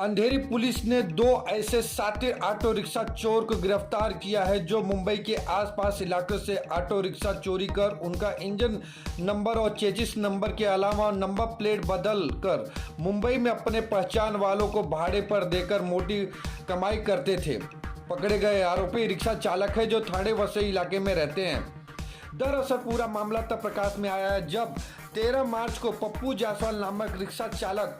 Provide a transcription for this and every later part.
अंधेरी police ने दो ऐसे शातिर ऑटो रिक्शा चोर को गिरफ्तार किया है जो मुंबई के आसपास इलाकों से ऑटो रिक्शा चोरी कर उनका इंजन नंबर और चेसिस नंबर के अलावा नंबर प्लेट बदल कर मुंबई में अपने पहचान वालों को भाड़े पर देकर मोटी कमाई करते थे। पकड़े गए आरोपी रिक्शा चालक है जो थाने वसई इलाके में रहते हैं। दरअसल पूरा मामला तब प्रकाश में आया है जब 13 मार्च को पप्पू जायसवाल नामक रिक्शा चालक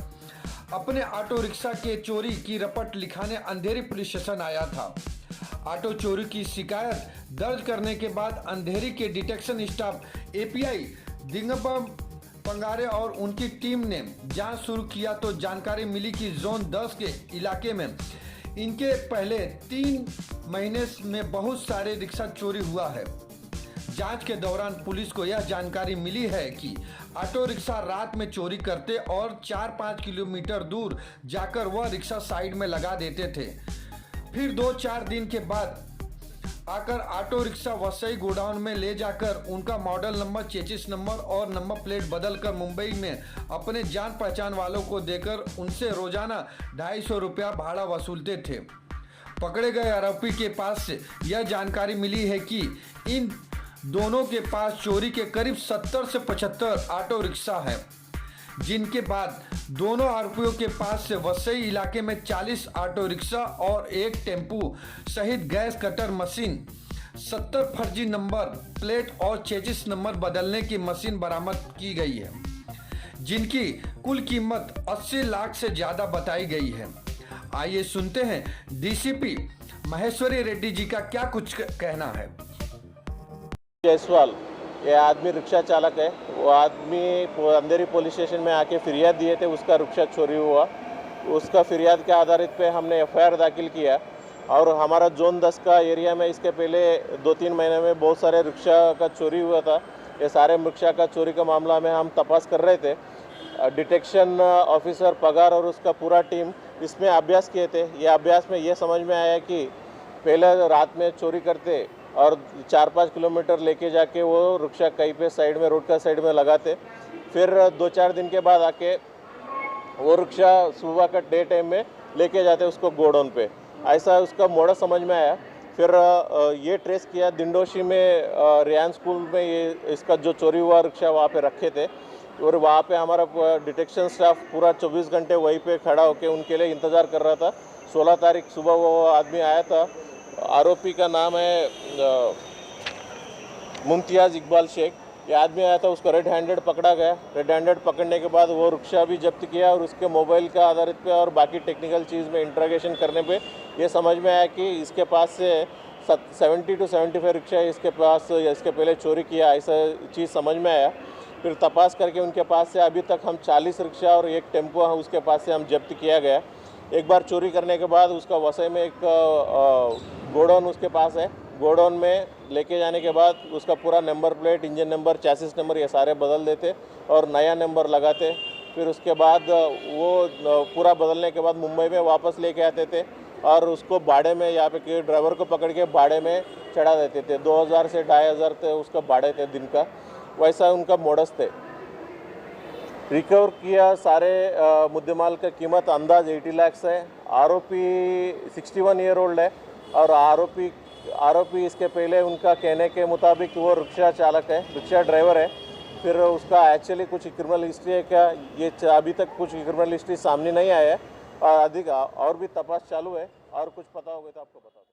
अपने ऑटो रिक्शा के चोरी की रपट लिखाने अंधेरी पुलिस स्टेशन आया था। ऑटो चोरी की शिकायत दर्ज करने के बाद अंधेरी के डिटेक्शन स्टाफ एपीआई दिगंबर पंगारे और उनकी टीम ने जांच शुरू किया तो जानकारी मिली कि जोन 10 के इलाके में इनके पहले 3 महीने में बहुत सारे रिक्शा चोरी हुआ है। जांच के दौरान पुलिस को यह जानकारी मिली है कि ऑटो रिक्शा रात में चोरी करते और 4-5 किलोमीटर दूर जाकर वह रिक्शा साइड में लगा देते थे। फिर 2-4 दिन के बाद आकर ऑटो रिक्शा वसई गोडाउन में ले जाकर उनका मॉडल नंबर, चेसिस नंबर और नंबर प्लेट बदलकर मुंबई में अपने जान पहचान वालों को देकर उनसे रोजाना 250 रुपया भाड़ा वसूलते थे। पकड़े गए आरोपी के पास से यह जानकारी मिली है कि इन दोनों के पास चोरी के करीब 70 से 75 ऑटो रिक्शा हैं, जिनके बाद दोनों आरोपियों के पास से वसई इलाके में 40 ऑटो रिक्शा और एक टेम्पू सहित गैस कटर मशीन, 70 फर्जी नंबर प्लेट और चेसिस नंबर बदलने की मशीन बरामद की गई है, जिनकी कुल कीमत 80 लाख से ज़्यादा बताई गई है। आइए सुनते हैं डीसीपी महेश्वरी रेड्डी जी का क्या कुछ कहना है। जायसवाल ये आदमी रिक्शा चालक है। वो आदमी अंधेरी पुलिस स्टेशन में आके फिरियाद दिए थे, उसका रिक्शा चोरी हुआ। उसका फिरियाद के आधारित पे हमने एफआईआर दाखिल किया और हमारा जोन 10 का एरिया में इसके पहले 2-3 महीने में बहुत सारे रिक्शा का चोरी हुआ था। ये सारे रिक्शा का चोरी का मामला में हम तपास कर रहे थे। डिटेक्शन ऑफिसर पगार और उसका पूरा टीम इसमें अभ्यास किए थे। ये अभ्यास में ये समझ में आया कि पहले रात में चोरी करते और 4-5 किलोमीटर लेके जाके वो रिक्शा कहीं पे साइड में, रोड का साइड में लगाते। फिर 2-4 दिन के बाद आके वो रिक्शा सुबह का डे टाइम में लेके जाते उसको गोडाउन पे। ऐसा उसका मोड़ा समझ में आया। फिर ये ट्रेस किया दिंडोशी में रियान स्कूल में ये इसका जो चोरी हुआ रिक्शा वहाँ पे रखे थे और वहाँ पे हमारा डिटेक्शन स्टाफ पूरा 24 घंटे वहीं पे खड़ा होकर उनके लिए इंतज़ार कर रहा था। 16 तारीख सुबह वो आदमी आया था। आरोपी का नाम है मुमतियाज़ इकबाल शेख। ये आदमी आया था, उसको रेड हैंडेड पकड़ा गया। रेड हैंडेड पकड़ने के बाद वो रिक्शा भी जब्त किया और उसके मोबाइल का आधारित पे और बाकी टेक्निकल चीज़ में इंट्रोगेशन करने पे ये समझ में आया कि इसके पास से 70 to 75 रिक्शा इसके पास इसके पहले चोरी किया, ऐसा चीज़ समझ में आया। फिर तपास करके उनके पास से अभी तक हम 40 रिक्शा और एक टेम्पो उसके पास से हम जब्त किया गया। एक बार चोरी करने के बाद उसका वसई में एक गोडाउन उसके पास है। गोडाउन में लेके जाने के बाद उसका पूरा number plate, engine number, chassis number ये सारे बदल देते और नया नंबर लगाते। फिर उसके बाद वो पूरा बदलने के बाद मुंबई में वापस लेके आते थे और उसको भाड़े में यहाँ पे ड्राइवर को पकड़ के भाड़े में चढ़ा देते थे। 2000 से 2500 थे उसका भाड़े थे दिन का। वैसा उनका मोडस थे। रिकवर किया सारे मुद्देमाल का कीमत अंदाज 80 लाख है। आरोपी 61 ईयर ओल्ड है और आरोपी इसके पहले उनका कहने के मुताबिक वो रिक्शा चालक है, रिक्शा ड्राइवर है। फिर उसका एक्चुअली कुछ क्रिमिनल हिस्ट्री है क्या, ये अभी तक कुछ क्रिमिनल हिस्ट्री सामने नहीं आया है और अधिक और भी तपास चालू है और कुछ पता होगा तो आपको बता दूँ।